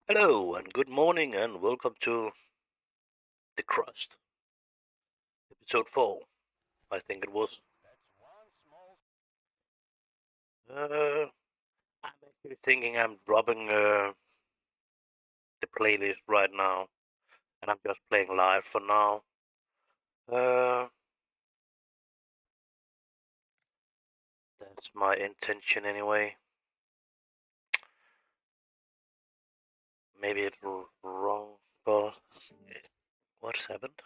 Hello and good morning and welcome to the Crust, episode 4. I think it was. I'm actually thinking I'm dropping the playlist right now, and I'm just playing live for now. Uh, that's my intention anyway. Maybe it's wrong, but what's happened?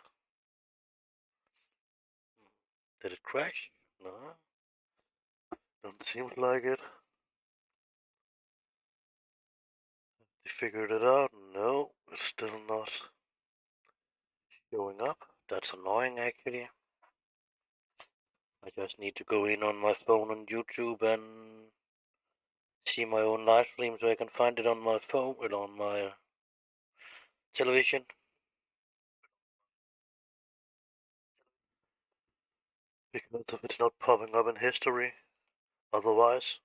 Did it crash? No, doesn't seem like it. They figured it out? No, it's still not showing up. That's annoying actually. I just need to go in on my phone on YouTube and see my own live stream so I can find it on my phone and on my television. Because if it's not popping up in history, otherwise.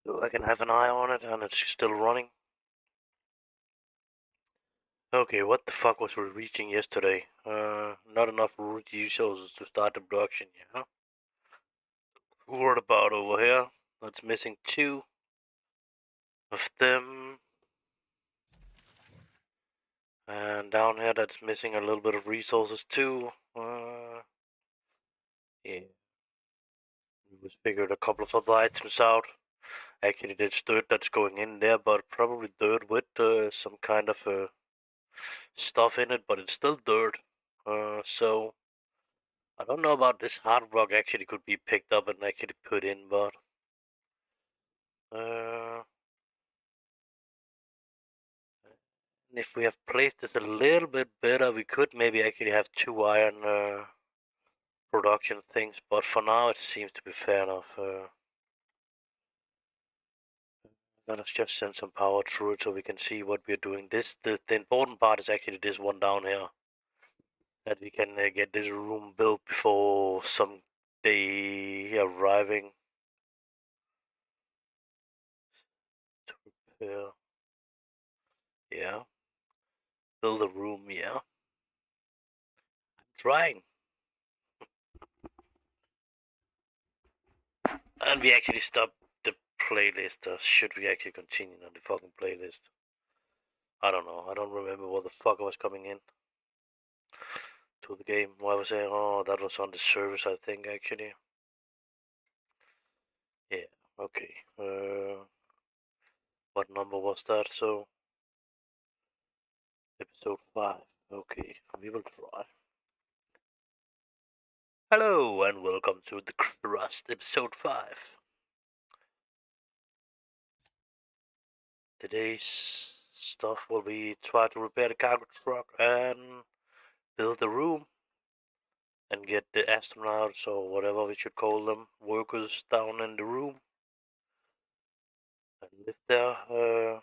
So I can have an eye on it and it's still running. Okay, what the fuck was we reaching yesterday? Not enough root resources to start the production, yeah? What about over here? That's missing two of them. And down here that's missing a little bit of resources too. Yeah. We figured a couple of other items out. Actually, there's dirt that's going in there, but probably dirt with some kind of stuff in it, but it's still dirt. So I don't know about this hard rock actually could be picked up and actually put in, but uh, if we have placed this a little bit better, we could maybe actually have two iron production things, but for now it seems to be fair enough. Let us just send some power through it so we can see what we're doing. The important part is actually this one down here. That we can get this room built before some day arriving to repair. Yeah, build a room. Yeah, I'm trying. And we actually stopped the playlist. Should we actually continue on the fucking playlist? I don't know. I don't remember what the fuck I was coming in to the game. Why was I? Oh, that was on the service, I think actually. Yeah. Okay. What number was that? So episode 5. Okay, we will try. Hello and welcome to the Crust episode 5. Today's stuff will be try to repair the cargo truck and build a room and get the astronauts or whatever we should call them, workers down in the room and live there. I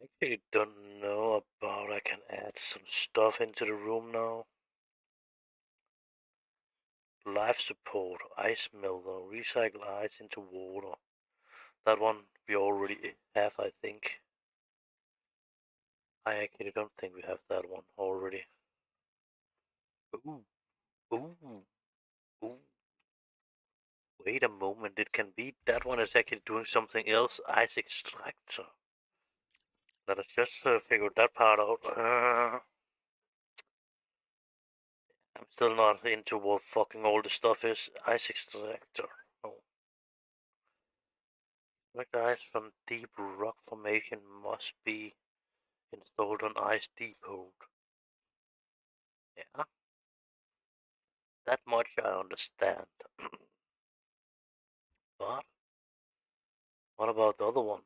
actually don't know about I can add some stuff into the room now. Life support, ice melter, recycle ice into water. That one we already have, I think. I actually don't think we have that one already. Ooh, ooh, ooh. Wait a moment, it can be that one is actually doing something else. Ice extractor. Let us just figure that part out. I'm still not into what fucking all the stuff is. Ice extractor. Oh. Extract ice from deep rock formation must be installed on ice depot. Yeah, that much I understand. But what about the other one?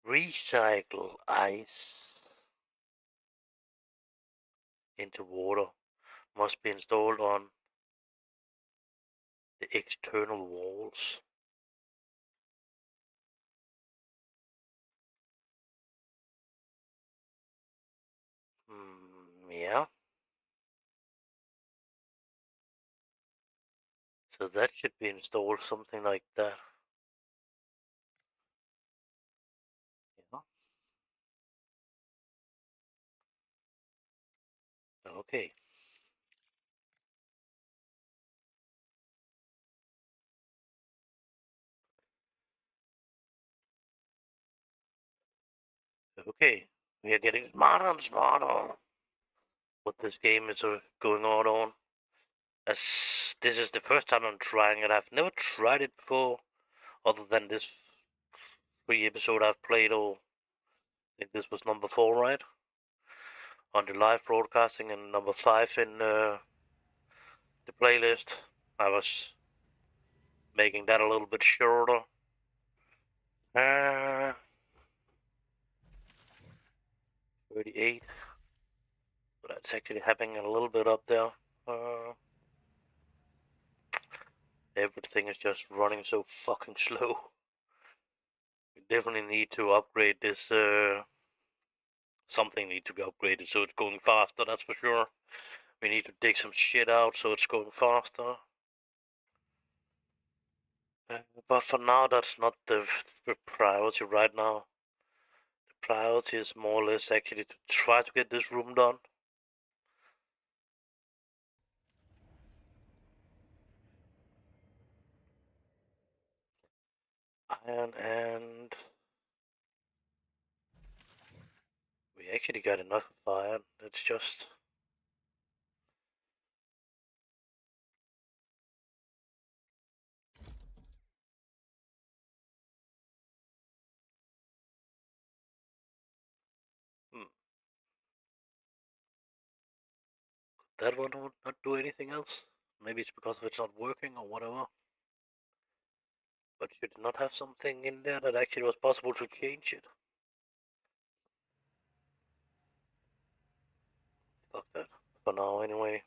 Recycle ice into water must be installed on the external walls. Yeah. So that should be installed, something like that. Yeah. Okay. Okay. We are getting smarter and smarter. What this game is going on. As this is the first time I'm trying it. I've never tried it before, other than this free episode I've played. Or I think this was number 4, right? On the live broadcasting, and number 5 in the playlist. I was making that a little bit shorter. 38. So that's actually happening a little bit up there. Uh, Everything is just running so fucking slow. We definitely need to upgrade this. Something need to be upgraded so it's going faster, that's for sure. We need to dig some shit out so it's going faster. But for now, that's not the priority right now. The priority is more or less actually to try to get this room done. Iron, and we actually got enough of iron. It's just hmm, that one would not do anything else. Maybe it's because it's not working or whatever. But you did not have something in there that actually was possible to change it. Fuck that. For now, anyway.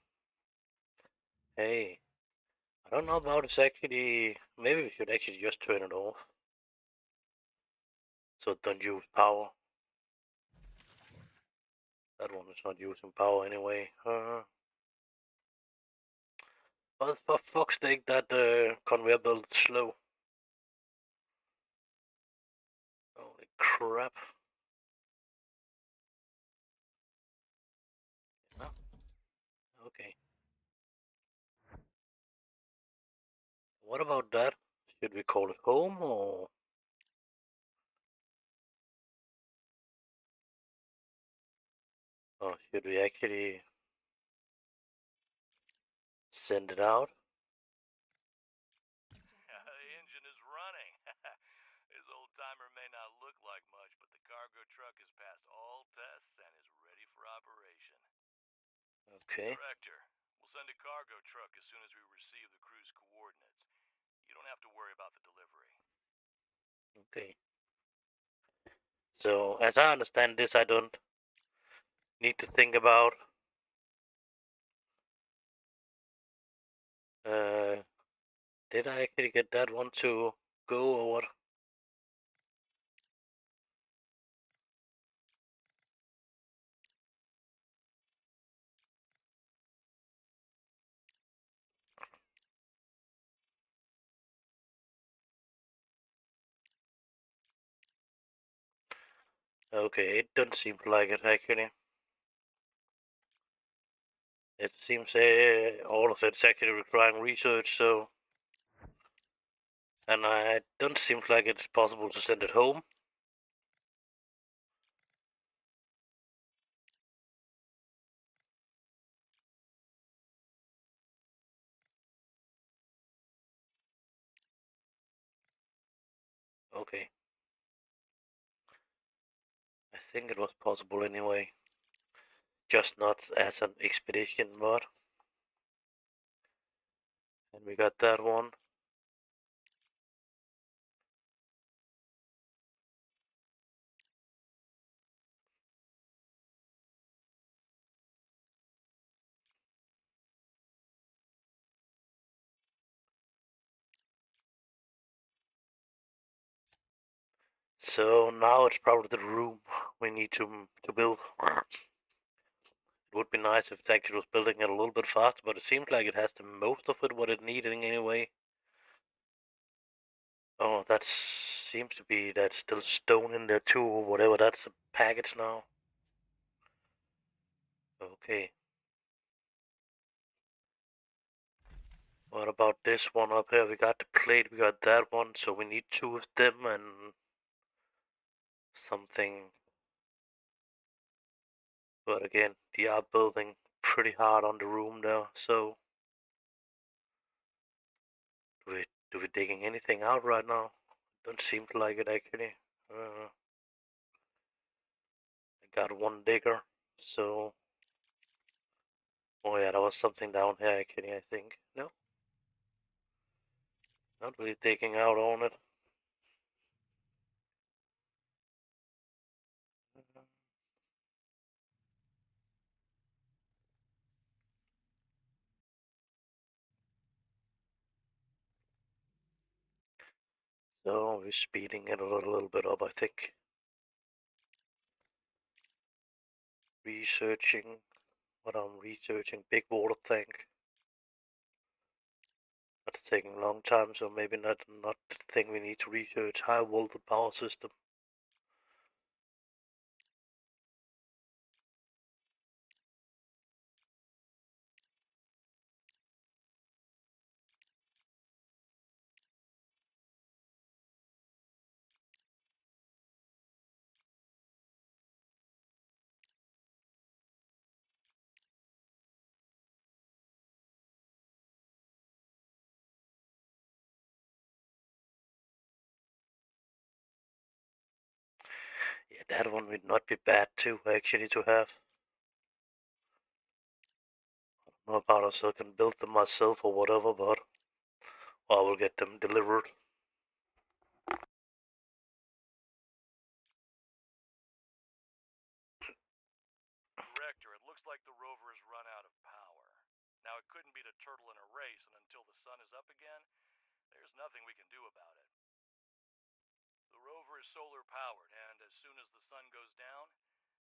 Hey, I don't know about this actually. Maybe we should actually just turn it off. So it don't use power. That one is not using power anyway. But for fuck's sake, that conveyor belt is slow. Holy crap. No? Okay. What about that? Should we call it home, or should we actually send it out? The engine is running. This old timer may not look like much, but the cargo truck has passed all tests and is ready for operation. Okay. Director, we'll send a cargo truck as soon as we receive the crew's coordinates. You don't have to worry about the delivery. Okay. So, as I understand this, I don't need to think about uh, did I actually get that one to go or what? Okay, it doesn't seem like it actually. It seems all of it's actually requiring research, so. And it don't seem like it's possible to send it home. Okay. I think it was possible anyway. Just not as an expedition mod. And we got that one. So now it's probably the room we need to build. It would be nice if it actually was building it a little bit faster, but it seems like it has the most of it what it needed anyway. Oh, that seems to be that's still stone in there too, or whatever. That's a package now. Okay. What about this one up here? We got the plate, we got that one, so we need two of them and something. But again, they are building pretty hard on the room there, so do we digging anything out right now? Don't seem to like it actually. I got one digger, so oh yeah, there was something down here actually, I think. No, not really digging out on it. So we're speeding it a little bit up, I think. Researching what I'm researching. Big water tank. That's taking a long time, so maybe not the thing we need to research. High voltage power system. Yeah, that one would not be bad too, actually, to have. I don't know about I still can build them myself or whatever, but I will get them delivered. Director, it looks like the rover has run out of power. Now, it couldn't beat a turtle in a race, and until the sun is up again, there's nothing we can do about it. The rover is solar powered, and as soon as the sun goes down,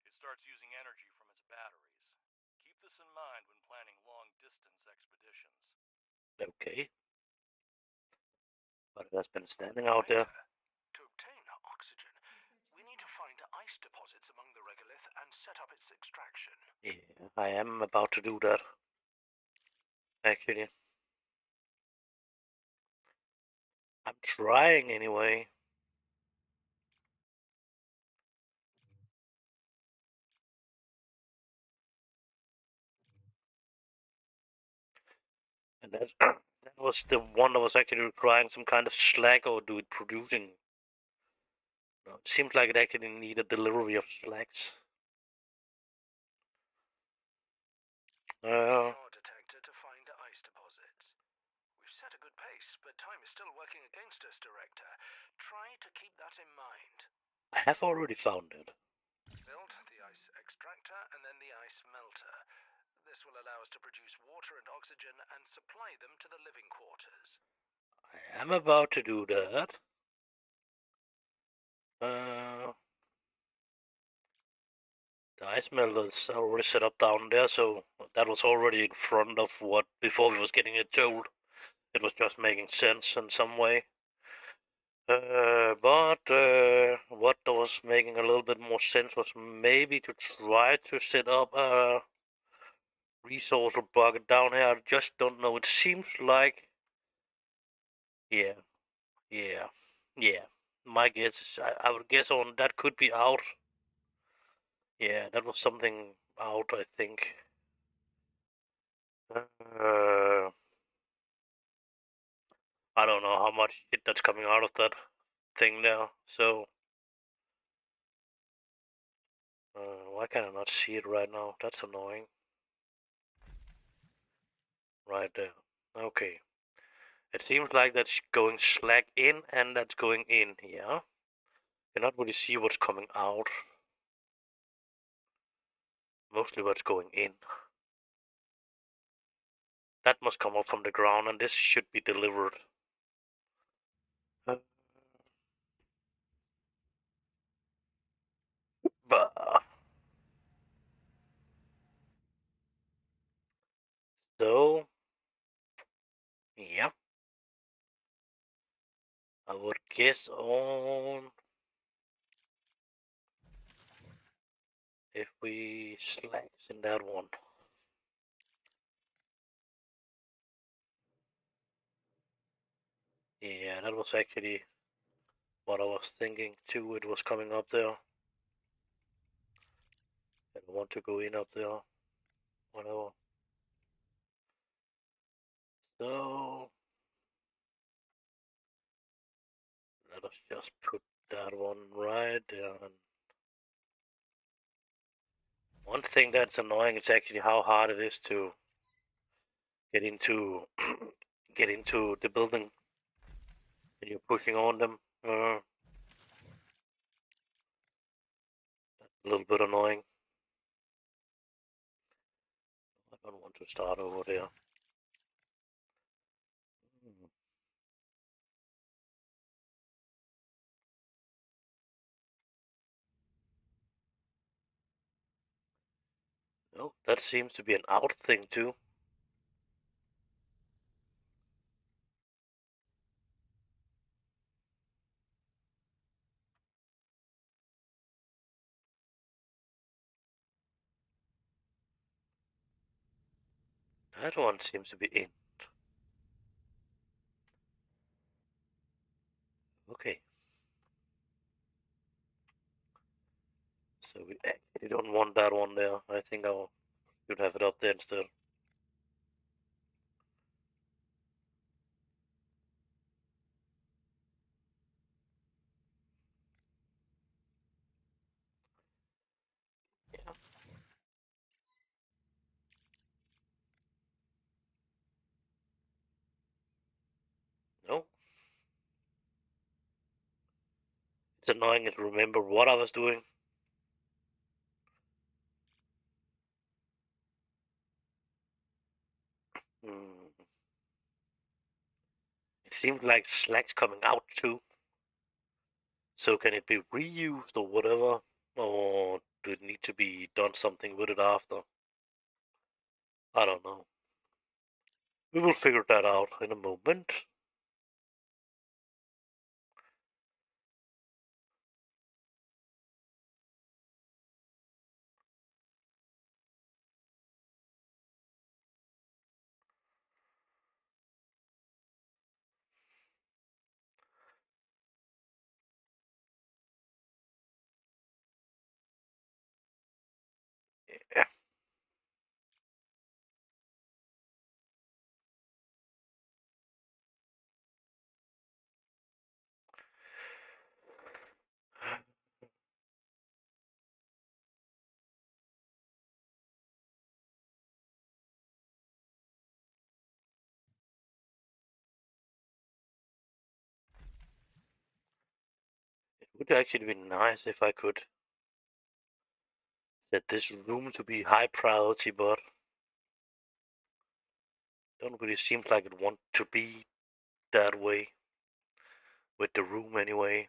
it starts using energy from its batteries. Keep this in mind when planning long distance expeditions. Okay, but it has been standing out there. Director, to obtain oxygen, we need to find ice deposits among the regolith and set up its extraction. Yeah, I am about to do that. Actually, I'm trying anyway. And that was the one that was actually requiring some kind of slag or do it producing. No, it seems like it actually needed delivery of slags. Uh, Your detector to find ice deposits. We've set a good pace, but time is still working against us, Director. Try to keep that in mind. I have already found it. Build the ice extractor and then the ice melter. This will allow us to produce water and oxygen and supply them to the living quarters. I am about to do that. Uh, the ice melter is already set up down there, so that was already in front of what before we was getting it told. It was just making sense in some way. But what was making a little bit more sense was maybe to try to set up a resource bucket down here. I just don't know. It seems like, yeah, yeah, yeah. My guess is, I would guess on that could be out. Yeah, that was something out, I think. Uh, I don't know how much shit that's coming out of that thing now. So, why can I not see it right now? That's annoying. Right there. Okay. It seems like that's going slack in and that's going in here. Cannot really see what's coming out. Mostly what's going in. That must come up from the ground and this should be delivered. Bah. I would guess on if we slacks in that one. Yeah, that was actually what I was thinking too. It was coming up there. I don't want to go in up there. Whatever. So let us just put that one right there. And one thing that's annoying is actually how hard it is to get into get into the building and you're pushing on them. A little bit annoying. I don't want to start over there. No, that seems to be an out thing too. That one seems to be in. Okay. So we actually don't want that one there. I think I should have it up there instead. Yeah. No. It's annoying to remember what I was doing. Hmm. It seems like Slack's coming out too. So can it be reused or whatever? Or do it need to be done something with it after? I don't know. We will figure that out in a moment. Yeah. It would actually be nice if I could set this room to be high priority, but don't really seem like it want to be that way with the room anyway.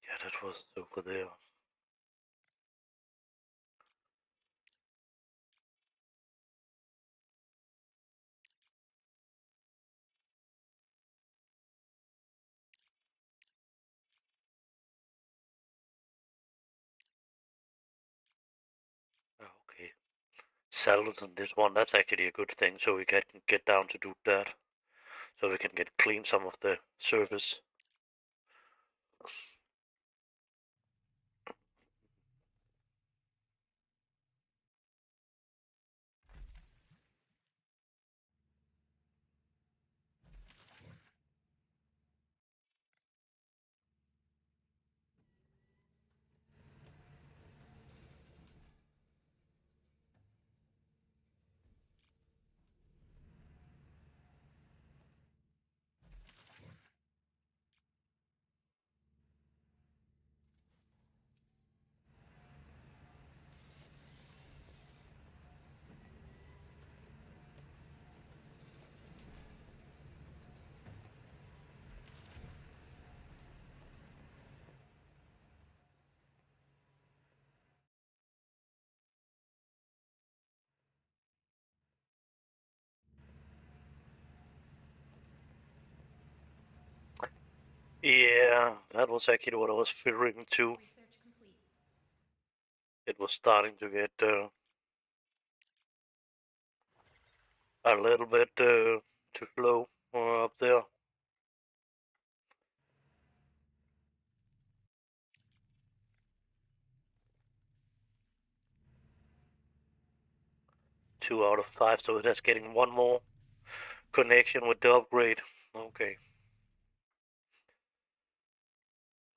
Yeah, that was over there. Ah, okay. Salads on this one, that's actually a good thing, so we can get down to do that. So we can get clean some of the surface. Yeah, that was actually what I was fearing too. Research complete. It was starting to get a little bit too slow up there. Two out of five, so that's getting one more connection with the upgrade. Okay.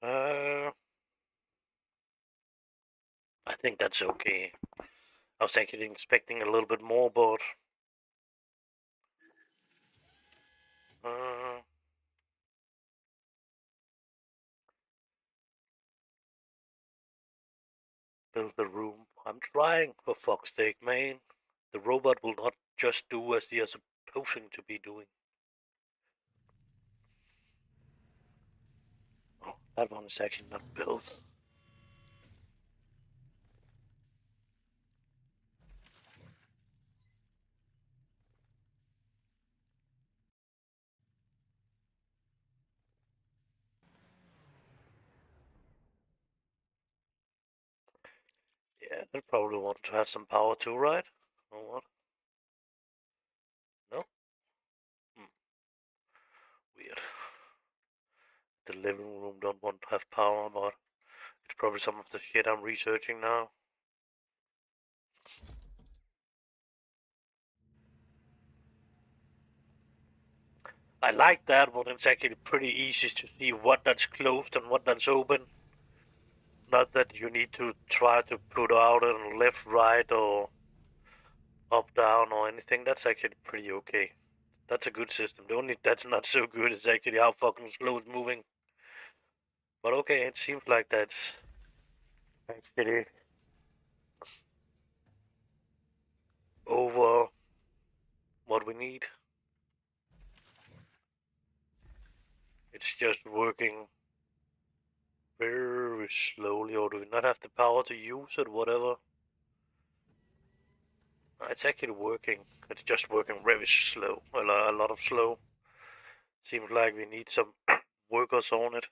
Uh, I think that's okay. I was actually expecting a little bit more, but uh, build the room. I'm trying, for fuck's sake, man. The robot will not just do as he is supposing to be doing. Oh, that one is actually not built. Yeah, they probably want to have some power too, right? Or what? No? Hmm, weird. The living room don't want to have power, but it's probably some of the shit I'm researching now. I like that, but it's actually pretty easy to see what that's closed and what that's open. Not that you need to try to put out and left, right, or up, down, or anything. That's actually pretty okay. That's a good system. The only that's not so good is actually how fucking slow it's moving. But okay, it seems like that's actually over what we need. It's just working very slowly, or do we not have the power to use it, whatever? It's actually working. It's just working very slow. A lot of slow. Seems like we need some workers on it.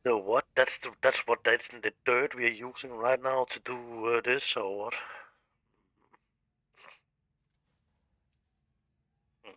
So what? That's in the dirt we are using right now to do this, or what? Hmm.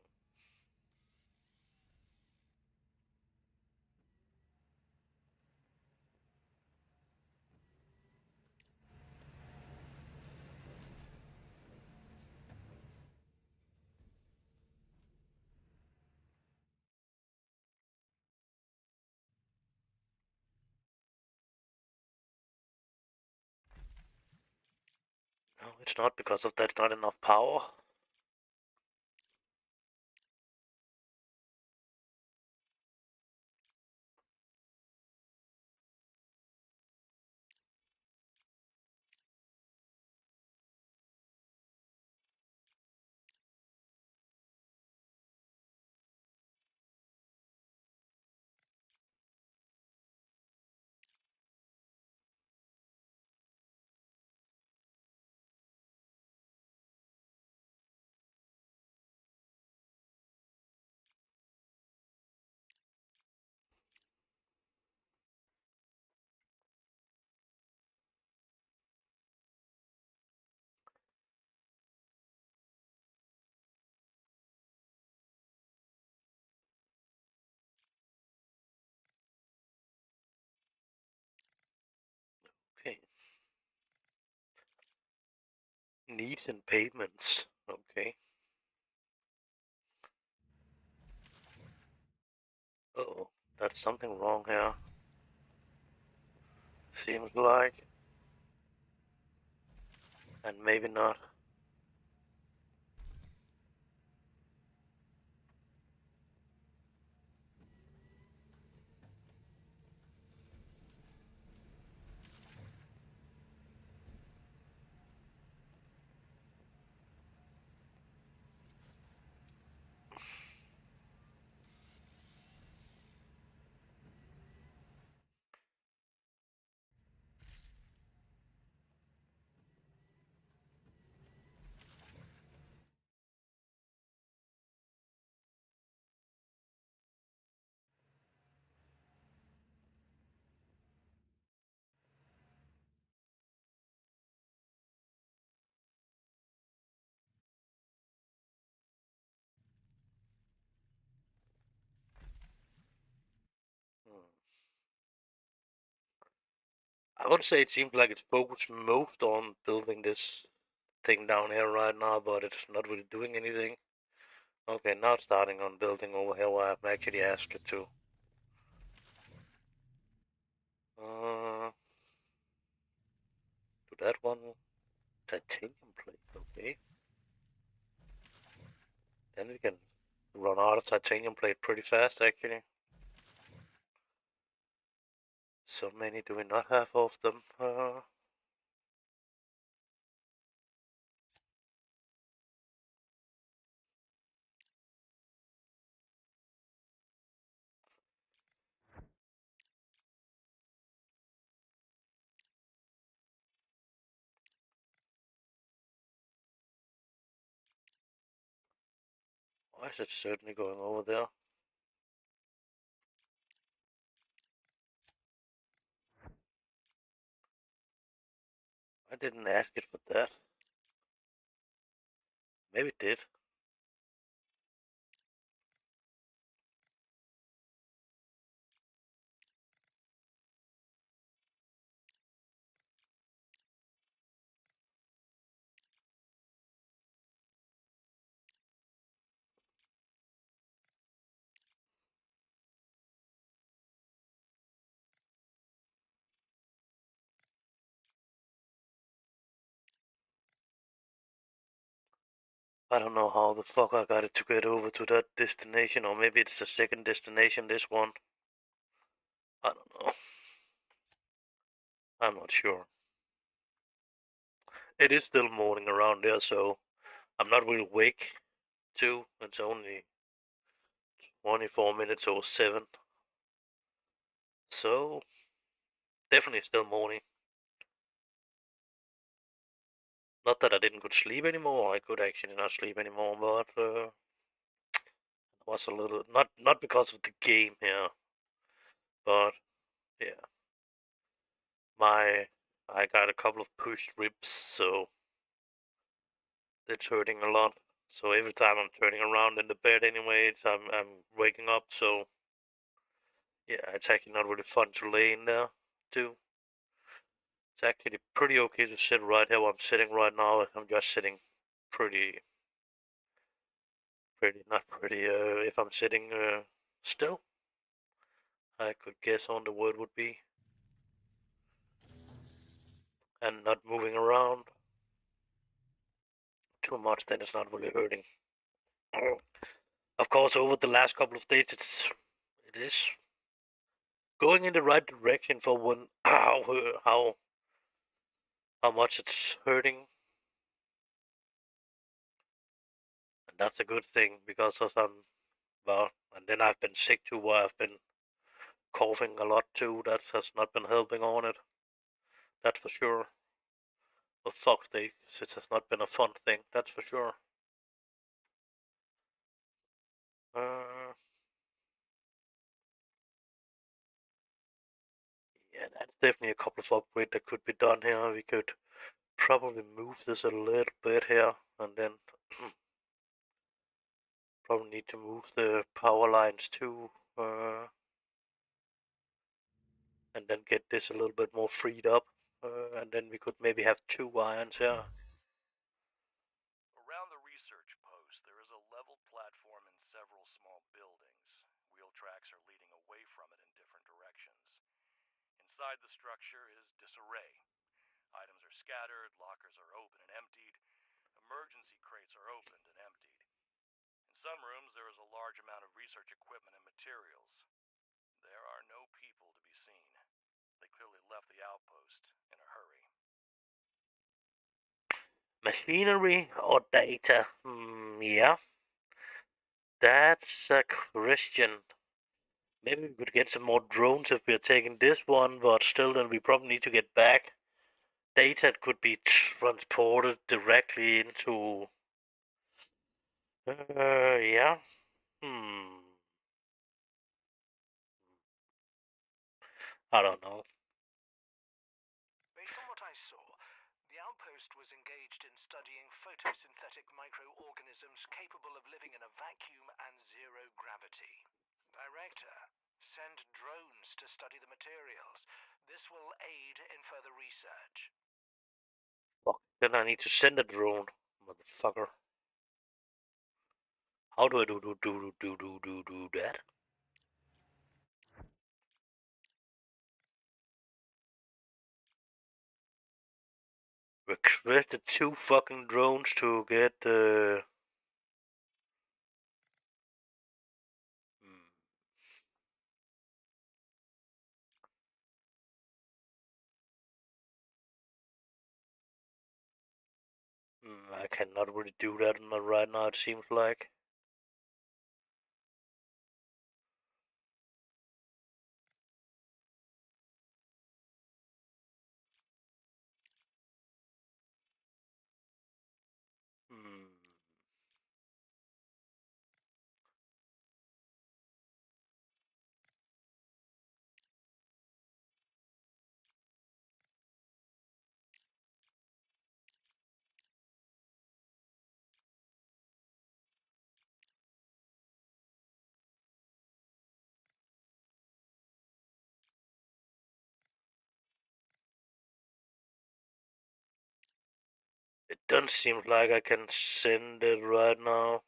No, it's not because of that's not enough power. Needs and payments. Okay. Oh, that's something wrong here. Seems like. And maybe not. Hmm. I would say it seems like it's focused most on building this thing down here right now, but it's not really doing anything. Okay, now it's starting on building over here where I'm actually asked it to. To that one, titanium plate, okay. Then we can run out of titanium plate pretty fast, actually. So many do we not have of them? Why is it certainly going over there? I didn't ask it for that. Maybe it did. I don't know how the fuck I got it to get over to that destination, or maybe it's the second destination, this one. I don't know. I'm not sure. It is still morning around there, so I'm not really awake too. It's only 24 minutes or 7. So, definitely still morning. Not that I didn't could sleep anymore, I could actually not sleep anymore, but it was a little, not because of the game here, but yeah, my, I got a couple of pushed ribs, so it's hurting a lot. So every time I'm turning around in the bed anyway, I'm waking up, so yeah, it's actually not really fun to lay in there too. It's actually pretty okay to sit right here where I'm sitting right now. I'm just sitting pretty, not pretty, if I'm sitting still, I could guess on the word would be, and not moving around too much, then it's not really hurting. Of course, over the last couple of days, it is going in the right direction for when how much it's hurting, and that's a good thing because of well, and then I've been sick too, where I've been coughing a lot too. That has not been helping on it. That's for sure. For fuck's sake, it has not been a fun thing. That's for sure. Uh, yeah, that's definitely a couple of upgrades that could be done here. We could probably move this a little bit here, and then probably need to move the power lines too, and then get this a little bit more freed up, and then we could maybe have 2 irons here. Inside the structure is disarray. Items are scattered, lockers are open and emptied, emergency crates are opened and emptied. In some rooms there is a large amount of research equipment and materials. There are no people to be seen. They clearly left the outpost in a hurry. Machinery or data? Yeah. That's a question. Maybe we could get some more drones if we're taking this one, but still then we probably need to get back. Data could be transported directly into... yeah. I don't know. Based on what I saw, the outpost was engaged in studying photosynthetic microorganisms capable of living in a vacuum and zero gravity. Director, send drones to study the materials. This will aid in further research. Fuck, then I need to send a drone, motherfucker. How do I do that? Requested 2 fucking drones to get I cannot really do that right now, it seems like. It doesn't seem like I can send it right now.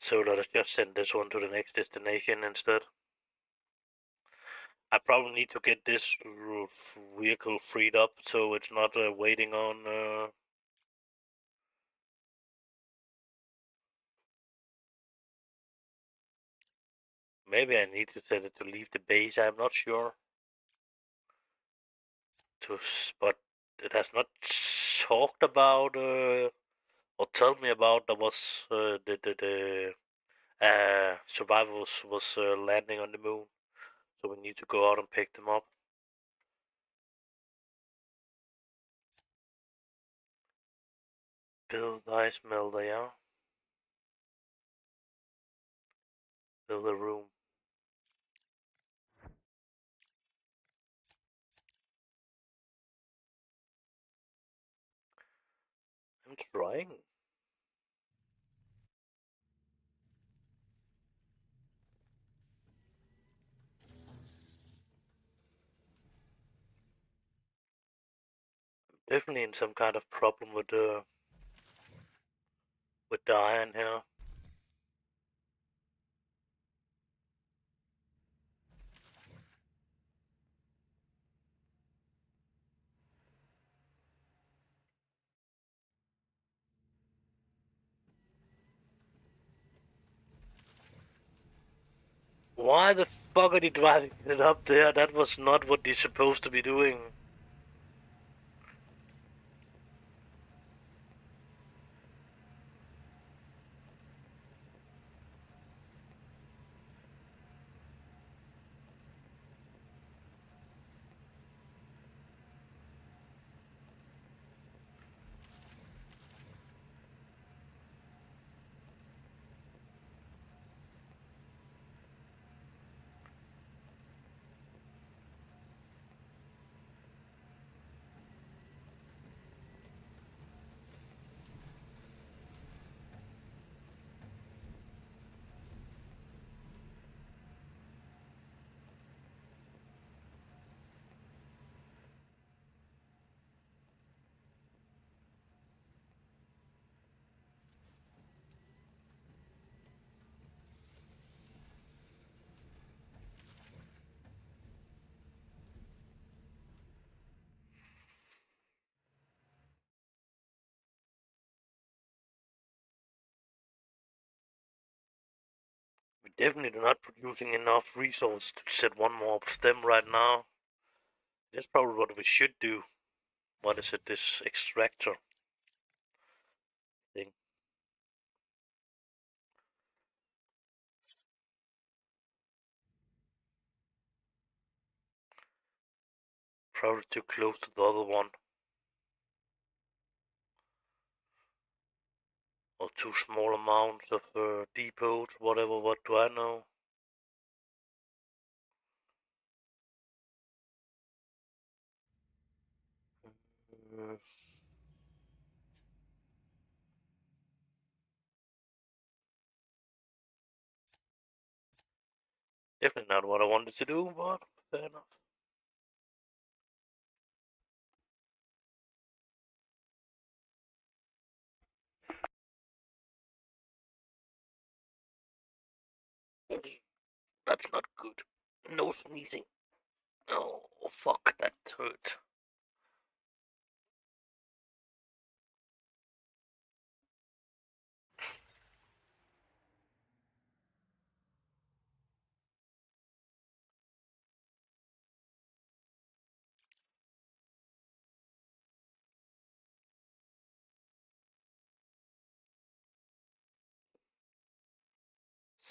So let us just send this one to the next destination instead. I probably need to get this vehicle freed up so it's not waiting on. Maybe I need to set it to leave the base. I'm not sure. But it has not talked about or told me about there was the survivors was landing on the moon. So we need to go out and pick them up. Build ice melter, yeah. Build a room. I'm trying. Definitely in some kind of problem with the iron here. Why the fuck are they driving it up there? That was not what they're supposed to be doing. definitely not producing enough resources to set one more of them right now. That's probably what we should do. What is it, this extractor thing? Probably too close to the other one. Or too small amounts of depots, whatever, what do I know? Uh, Definitely not what I wanted to do, but fair enough. That's not good. No sneezing. Oh, fuck, that hurt.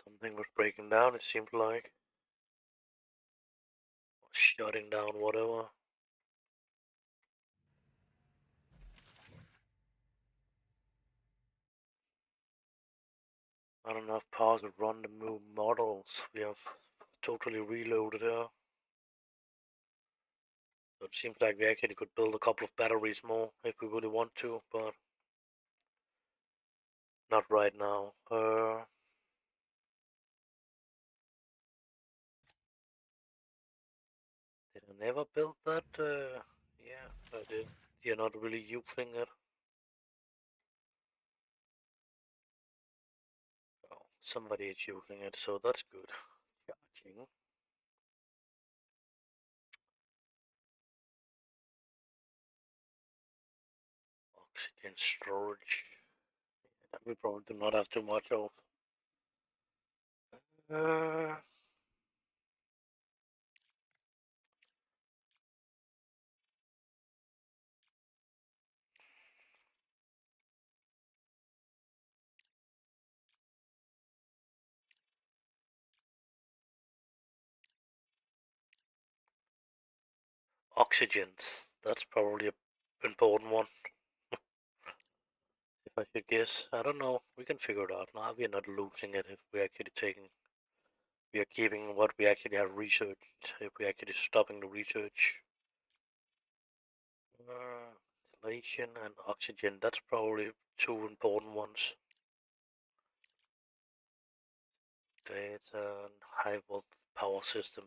Something was breaking down, it seemed like. Shutting down, whatever. Not enough power to run the new models. We have totally reloaded here. So it seems like we actually could build a couple of batteries more if we really want to, but not right now. Did I never build that? Yeah, I did. You're not really using it. Oh, somebody is using it, so that's good. Charging. Oxygen storage. That we probably do not have too much of. Uh, Oxygens. That's probably an important one, if I should guess. I don't know. We can figure it out. Now we're not losing it if we're actually taking. We are keeping what we actually have researched. If we're actually stopping the research. Ventilation and oxygen. That's probably two important ones. Data and high voltage power system.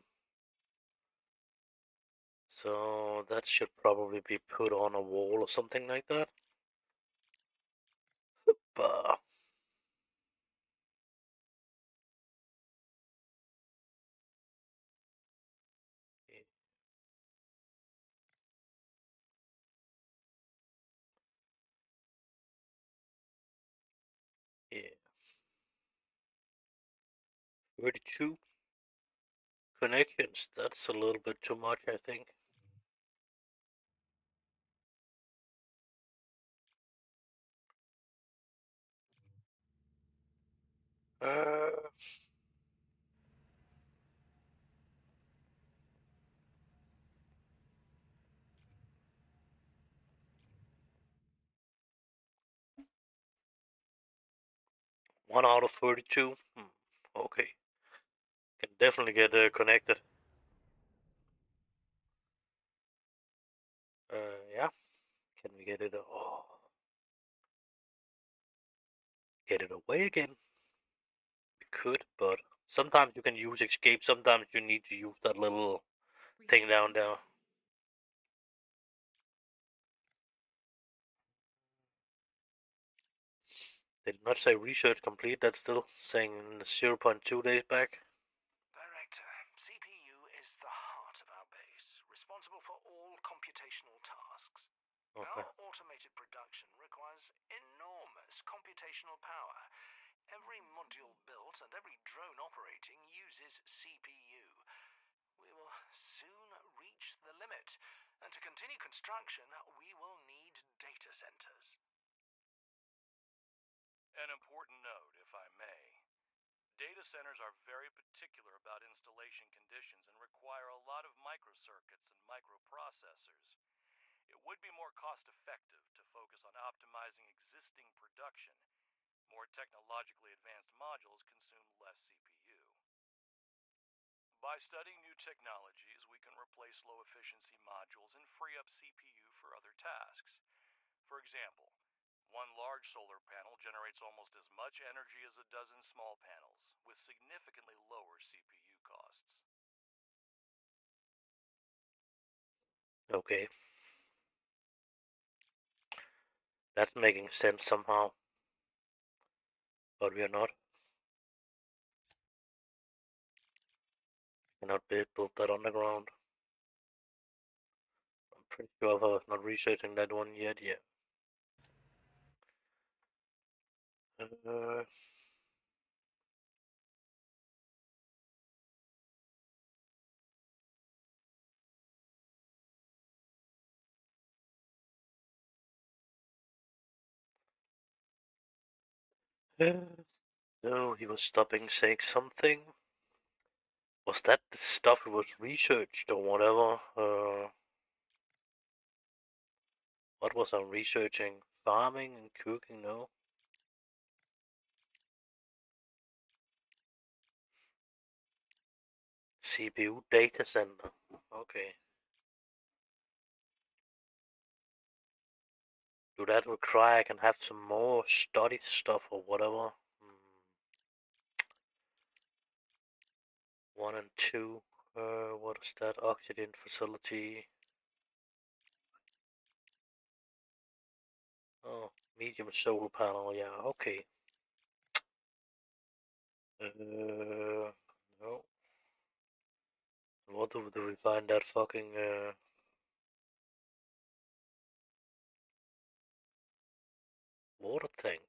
So that should probably be put on a wall or something like that. But yeah, 32 connections. That's a little bit too much, I think. Uh, 1 out of 32. Okay, can definitely get connected. Yeah, can we get it? Oh, get it away again? We could, but sometimes you can use escape. Sometimes you need to use that little thing down there. They did not say research complete. That's still saying 0.2 days back. Director, CPU is the heart of our base, responsible for all computational tasks. Okay. Our automated production requires enormous computational power. every module built and every drone operating uses CPU. We will soon reach the limit, and to continue construction, we will need data centers. An important note, if I may. Data centers are very particular about installation conditions and require a lot of microcircuits and microprocessors. It would be more cost-effective to focus on optimizing existing production. More technologically advanced modules consume less CPU. By studying new technologies, we can replace low-efficiency modules and free up CPU for other tasks. For example, one large solar panel generates almost as much energy as a dozen small panels, with significantly lower CPU costs. Okay. That's making sense somehow. But we are not. Cannot build that underground. I'm pretty sure I was not researching that one yet. Yeah. Uh, no, he was stopping saying something. Was that the stuff he was researched or whatever? What was I researching? Farming and cooking? No. CPU data center. Okay. Do that require I can have some more study stuff or whatever? 1 and 2. What is that? Oxygen facility. Oh, medium solar panel. Yeah, okay. No. What do we find that fucking water tank?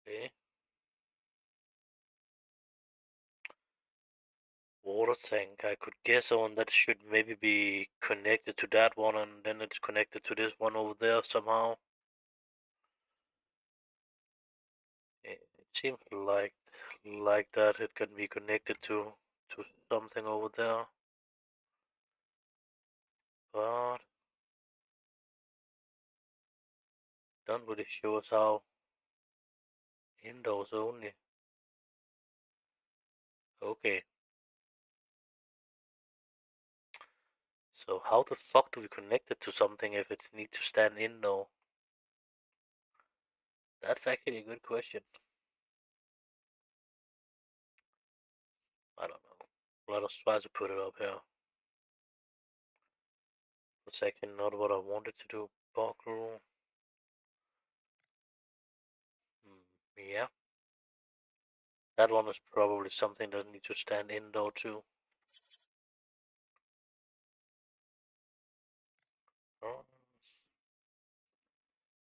Okay. Water tank. I could guess on that should maybe be connected to that one, and then it's connected to this one over there somehow. It seems like that it can be connected to something over there, but don't really show us how. Indoors only. Okay. So how the fuck do we connect it to something if it needs to stand indoor? That's actually a good question. I don't know. Let us try to put it up here. For a second, not what I wanted to do. Bug rule. Yeah. That one is probably something that needs to stand indoor too. Oh.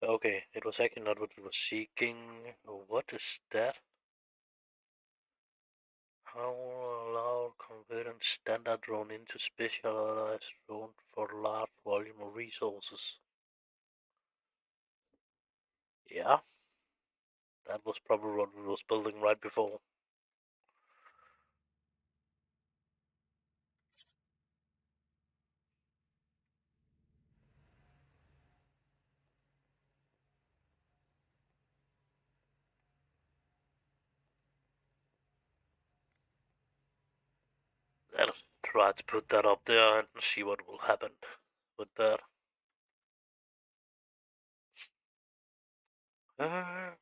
Okay, it was actually not what we were seeking. What is that? How allow converting standard drone into specialized drone for large volume of resources? Yeah, that was probably what we was building right before. Let us try to put that up there and see what will happen with that. Of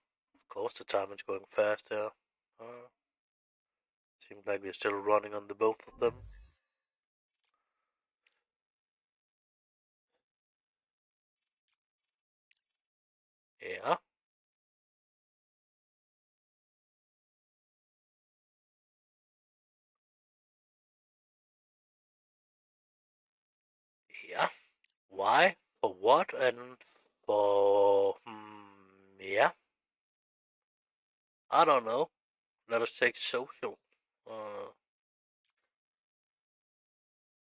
course, the time is going fast here. Seems like we're still running on the both of them. Yeah. Why? For what? And for... yeah. I don't know. Let us take social.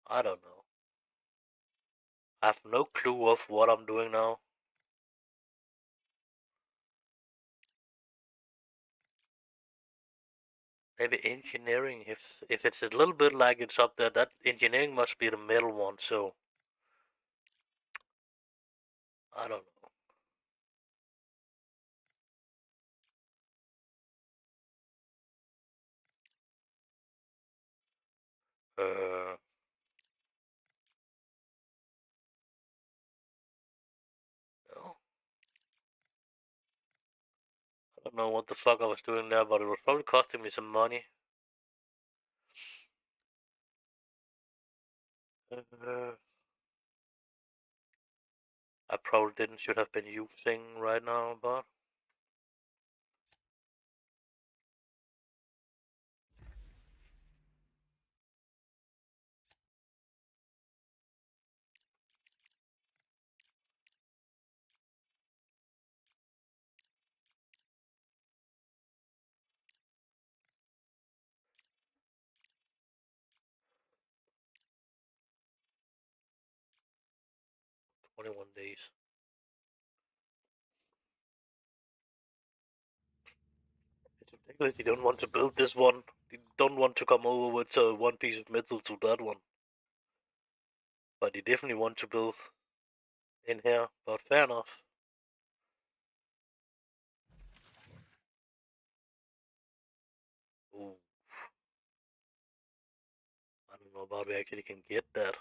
I don't know. I have no clue of what I'm doing now. Maybe engineering. If it's a little bit like it's up there, that engineering must be the middle one. So I don't know. No, I don't know what the fuck I was doing there, but it was probably costing me some money. I probably didn't should have been using right now, but 21 days. It's ridiculous. You don't want to build this one. You don't want to come over with one piece of metal to that one. But you definitely want to build in here. But fair enough. Ooh, I don't know about we actually can get that.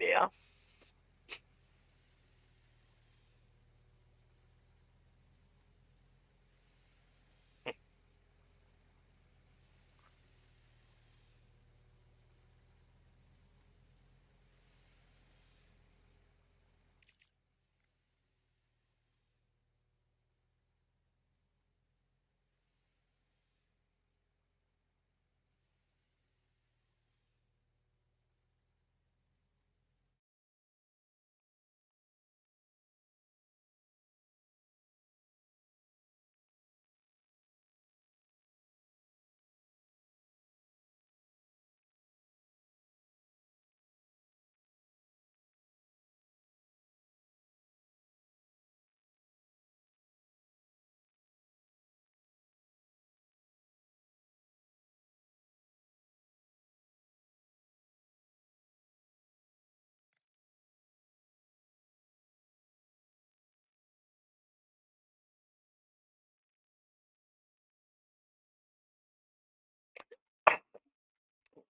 Yeah.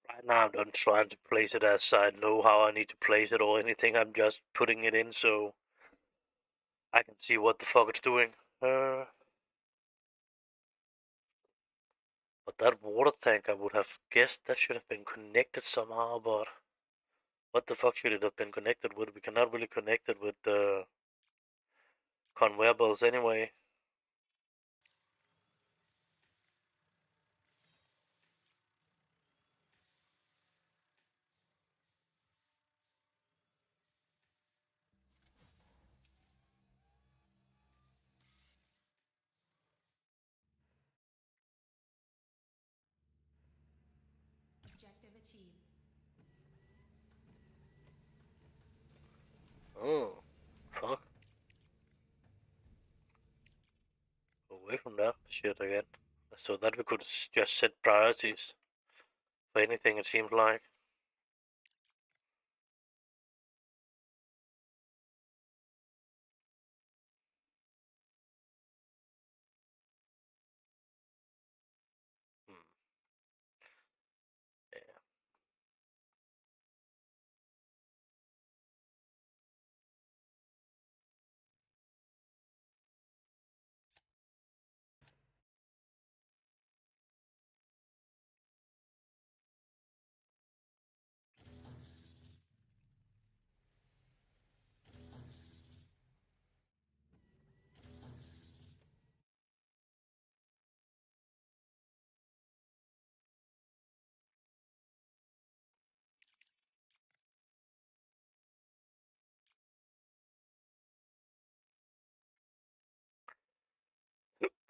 Right now I'm not trying to place it as I know how I need to place it or anything. I'm just putting it in so I can see what the fuck it's doing. Uh, but that water tank, I would have guessed that should have been connected somehow, but what the fuck should it have been connected with? We cannot really connect it with the conveyor belts anyway. achieve. Oh, fuck. Away from that shit again. So that we could just set priorities for anything, it seems like. Hmm. Yeah.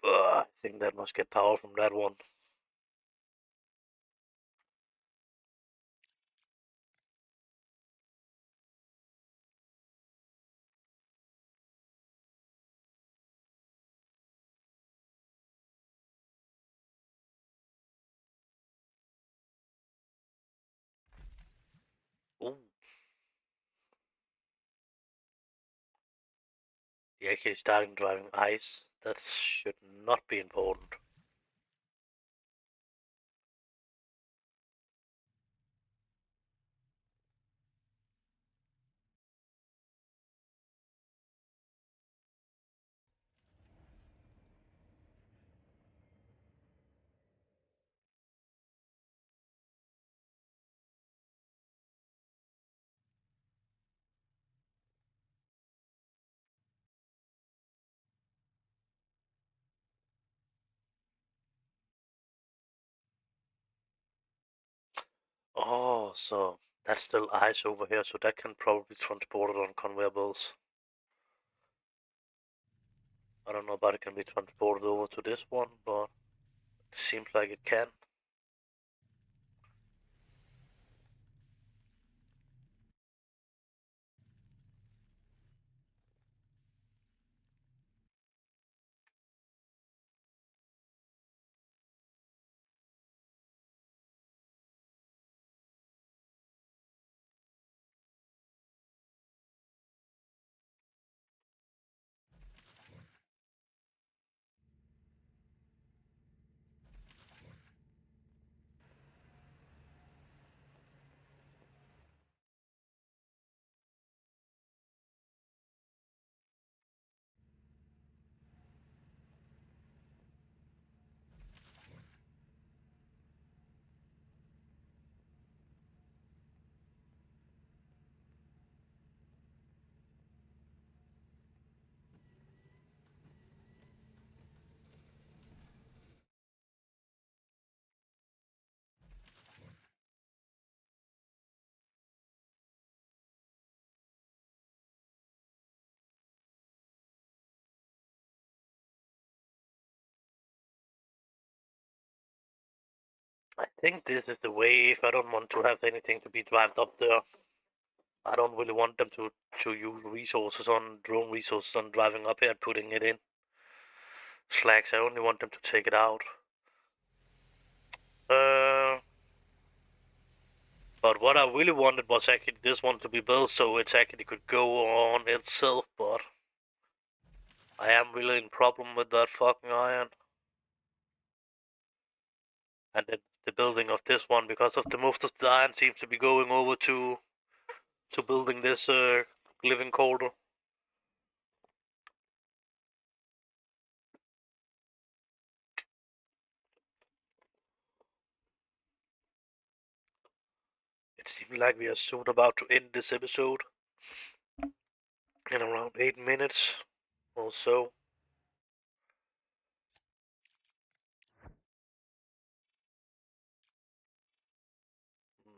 I think that must get power from that one. Ooh. He actually starting driving ice. That should not be important. Oh, so that's still ice over here, so that can probably transport it on conveyor belts. I don't know about it can be transported over to this one, but it seems like it can. I think this is the way if I don't want to have anything to be drived up there. I don't really want them to use resources on drone resources on driving up here and putting it in slacks. I only want them to take it out. Uh, but what I really wanted was actually this one to be built so it actually could go on itself. But I am really in problem with that fucking iron and the building of this one because of the most of the iron seems to be going over to building this living quarter. It seems like we are soon about to end this episode in around 8 minutes or so. Hmm.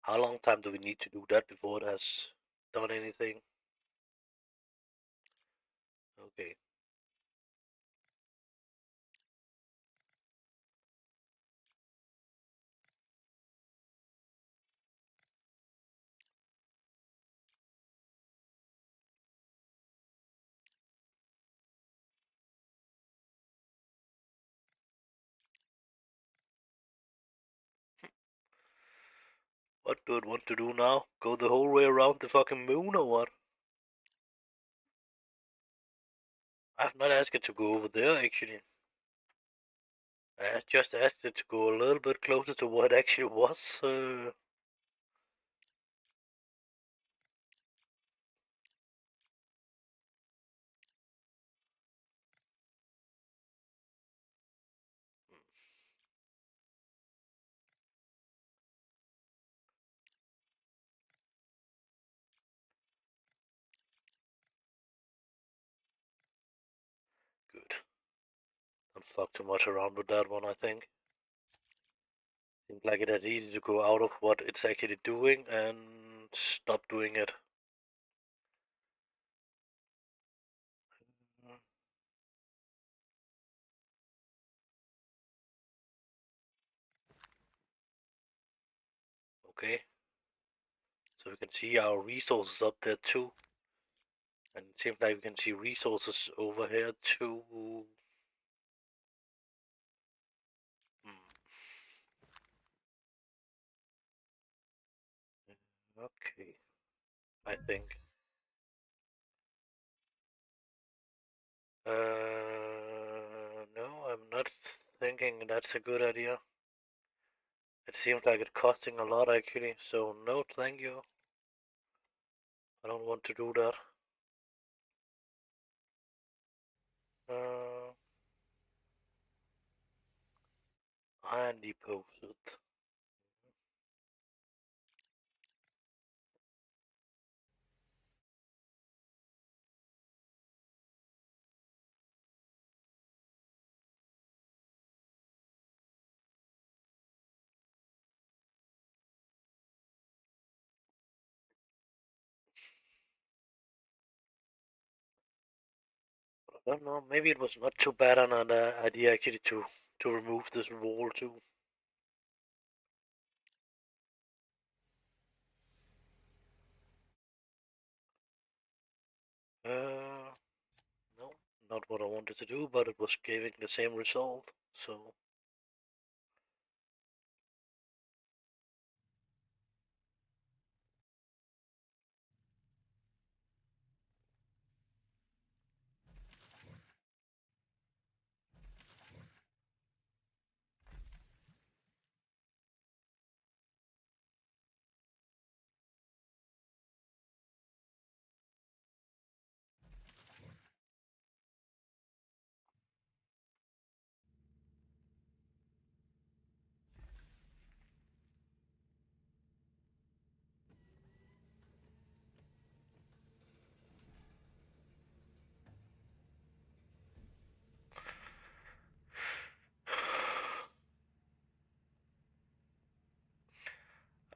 How long time do we need to do that before it has done anything? Okay. What do it want to do now? Go the whole way around the fucking moon or what? I've not asked it to go over there actually. I just asked it to go a little bit closer to what it actually was. Good. Don't fuck too much around with that one, I think. Seems like it is easy to go out of what it's actually doing and stop doing it. Okay. So we can see our resources up there too. And it seems like we can see resources over here too. Hmm. Okay, I think. No, I'm not thinking that's a good idea. It seems like it's costing a lot actually, so no thank you. I don't want to do that. Uh, Iron deposit. I don't know, maybe it was not too bad an idea actually to remove this wall too. No, not what I wanted to do, but it was giving the same result, so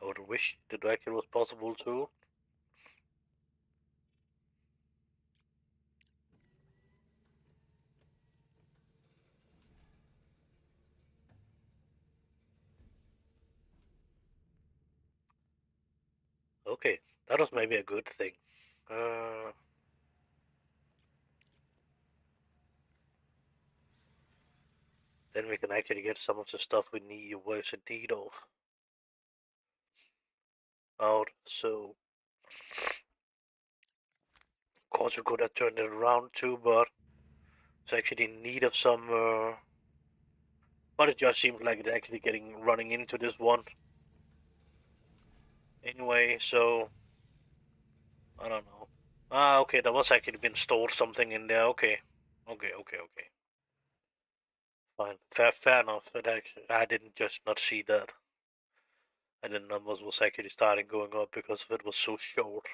I would wish the Dracula was possible too. Okay, that was maybe a good thing. Uh, then we can actually get some of the stuff we need, was in need of, out. So, of course, we could have turned it around too, but it's actually in need of some. But it just seems like it's actually getting running into this one anyway. So I don't know. Ah, okay, there was actually been stored something in there. Okay, okay. Fine, fair enough. It actually, I didn't just not see that, and the numbers was actually starting going up because it was so short.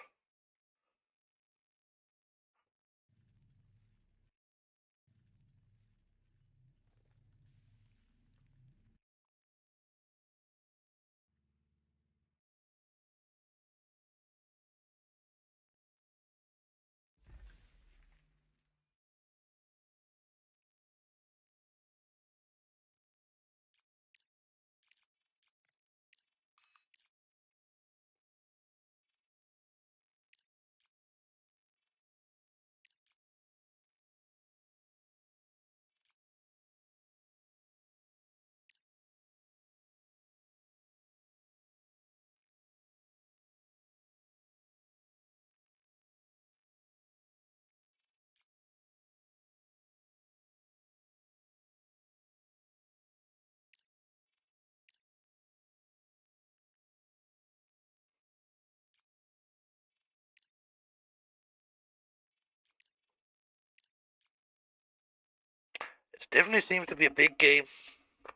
Definitely seems to be a big game.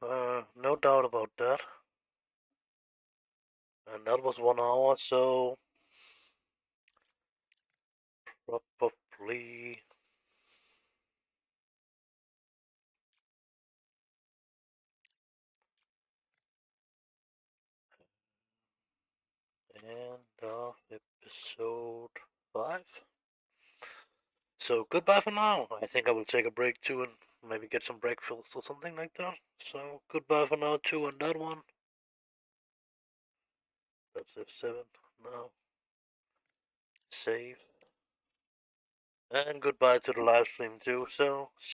No doubt about that. And that was 1 hour, so probably. End of episode 5. So goodbye for now. I think I will take a break too and maybe get some breakfast or something like that. So goodbye for now too on that one. That's F7 now. Save. And goodbye to the live stream too. So